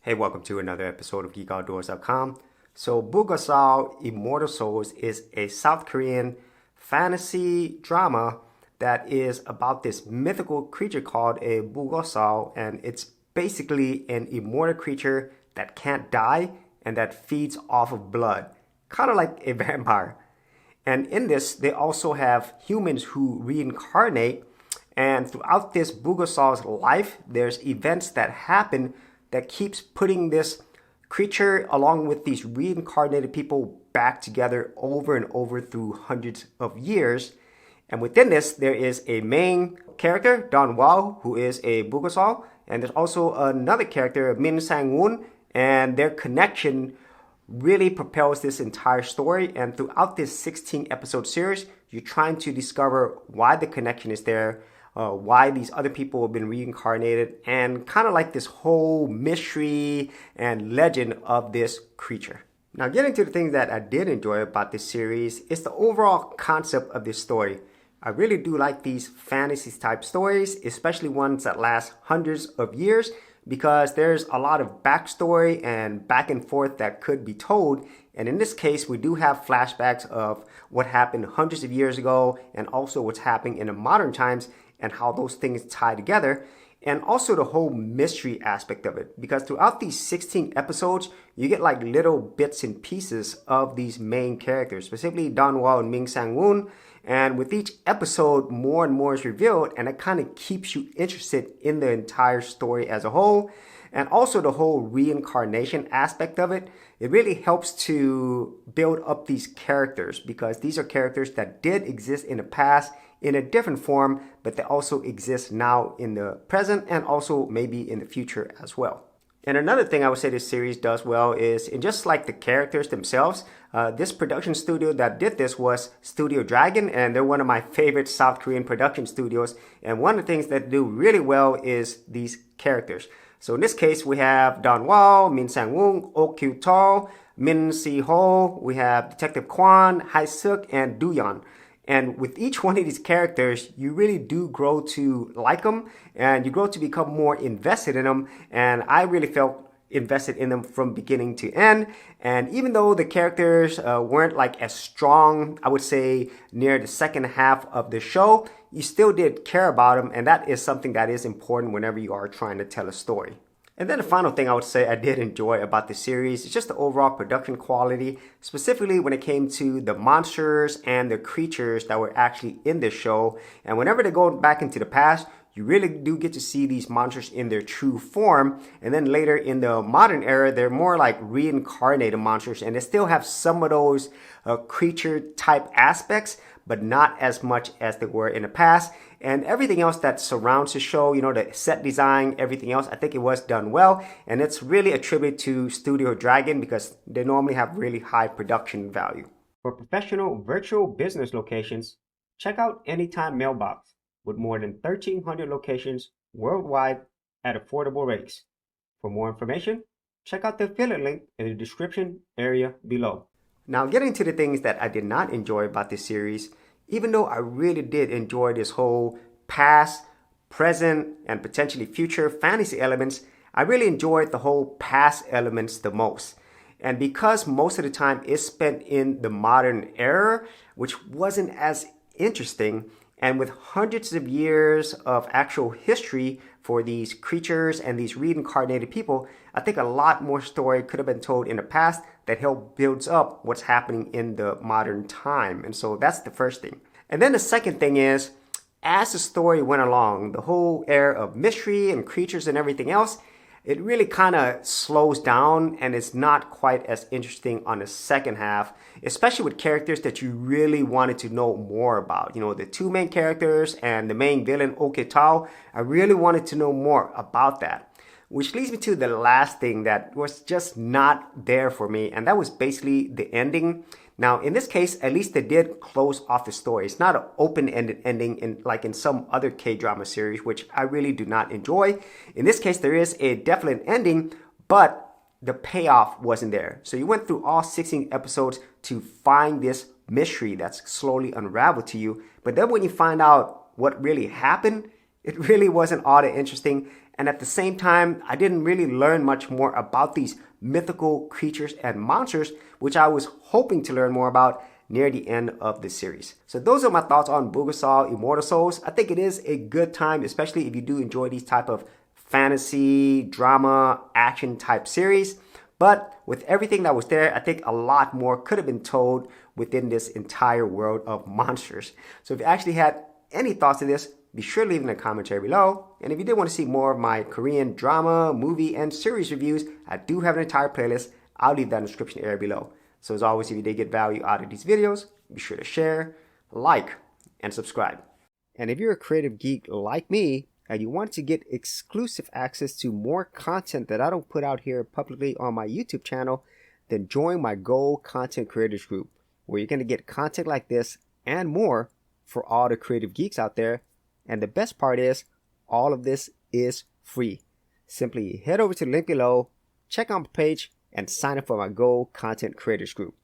Hey, welcome to another episode of GeekOutdoors.com. So, Bulgasal Immortal Souls is a South Korean fantasy drama that is about this mythical creature called a Bulgasal, and it's basically an immortal creature that can't die and that feeds off of blood, kind of like a vampire. And in this, they also have humans who reincarnate, and throughout this Bulgasal's life, there's events that happen that keeps putting this creature along with these reincarnated people back together over and over through hundreds of years. And within this, there is a main character, Don Wao, who is a Bulgasal, and there's also another character, Min Sang-woon, and their connection really propels this entire story. And throughout this 16 episode series, you're trying to discover why the connection is there, why these other people have been reincarnated, and kind of like this whole mystery and legend of this creature. Now, getting to the things that I did enjoy about this series is the overall concept of this story. I really do like these fantasy type stories, especially ones that last hundreds of years, because there's a lot of backstory and back and forth that could be told. And in this case, we do have flashbacks of what happened hundreds of years ago and also what's happening in the modern times and how those things tie together, and also the whole mystery aspect of it. Because throughout these 16 episodes, you get like little bits and pieces of these main characters, specifically Don Wao and Min Sang-woon. And with each episode, more and more is revealed, and it kind of keeps you interested in the entire story as a whole. And also the whole reincarnation aspect of it. It really helps to build up these characters, because these are characters that did exist in the past in a different form, but they also exist now in the present and also maybe in the future as well. And another thing I would say this series does well is in just like the characters themselves. This production studio that did this was Studio Dragon, and they're one of my favorite South Korean production studios. And one of the things that do really well is these characters. So in this case, we have Don Wao, Min Sang-woon, Oh Kyu-tol, Min Si-ho, we have Detective Kwon, Hyek, and Do-yeon. And with each one of these characters, you really do grow to like them, and you grow to become more invested in them. And I really felt invested in them from beginning to end. And even though the characters weren't like as strong, I would say near the second half of the show, you still did care about them. And that is something that is important whenever you are trying to tell a story. And then the final thing I would say I did enjoy about the series is just the overall production quality, specifically when it came to the monsters and the creatures that were actually in the show. And whenever they go back into the past, you really do get to see these monsters in their true form. And then later in the modern era, they're more like reincarnated monsters, and they still have some of those creature type aspects, but not as much as they were in the past. And everything else that surrounds the show, the set design, everything else, I think it was done well. And it's really a tribute to Studio Dragon, because they normally have really high production value. For professional virtual business locations, check out Anytime Mailbox, with more than 1,300 locations worldwide at affordable rates. For more information, check out the affiliate link in the description area below. Now, getting to the things that I did not enjoy about this series, even though I really did enjoy this whole past, present, and potentially future fantasy elements, I really enjoyed the whole past elements the most. And because most of the time is spent in the modern era, which wasn't as interesting, and with hundreds of years of actual history for these creatures and these reincarnated people, I think a lot more story could have been told in the past that help builds up what's happening in the modern time. And so that's the first thing. And then the second thing is, as the story went along, the whole era of mystery and creatures and everything else, it really kind of slows down, and it's not quite as interesting on the second half, especially with characters that you really wanted to know more about. The two main characters and the main villain, Oh Kyu-tol, I really wanted to know more about that. Which leads me to the last thing that was just not there for me, and that was basically the ending. Now, in this case, at least they did close off the story. It's not an open-ended ending like in some other K-drama series, which I really do not enjoy. In this case, there is a definite ending, but the payoff wasn't there. So you went through all 16 episodes to find this mystery that's slowly unraveled to you. But then when you find out what really happened, it really wasn't all that interesting. And at the same time, I didn't really learn much more about these mythical creatures and monsters, which I was hoping to learn more about near the end of this series. So those are my thoughts on Bulgasal Immortal Souls. I think it is a good time, especially if you do enjoy these type of fantasy, drama, action type series. But with everything that was there, I think a lot more could have been told within this entire world of monsters. So if you actually had any thoughts to this, be sure to leave in the commentary below. And if you did want to see more of my Korean drama, movie, and series reviews, I do have an entire playlist. I'll leave that in the description area below. So as always, if you did get value out of these videos, be sure to share, like, and subscribe. And if you're a creative geek like me, and you want to get exclusive access to more content that I don't put out here publicly on my YouTube channel, then join my Gold Content Creators group, where you're going to get content like this and more for all the creative geeks out there. And the best part is, all of this is free. Simply head over to the link below, check out my page, and sign up for my Gold Content Creators group.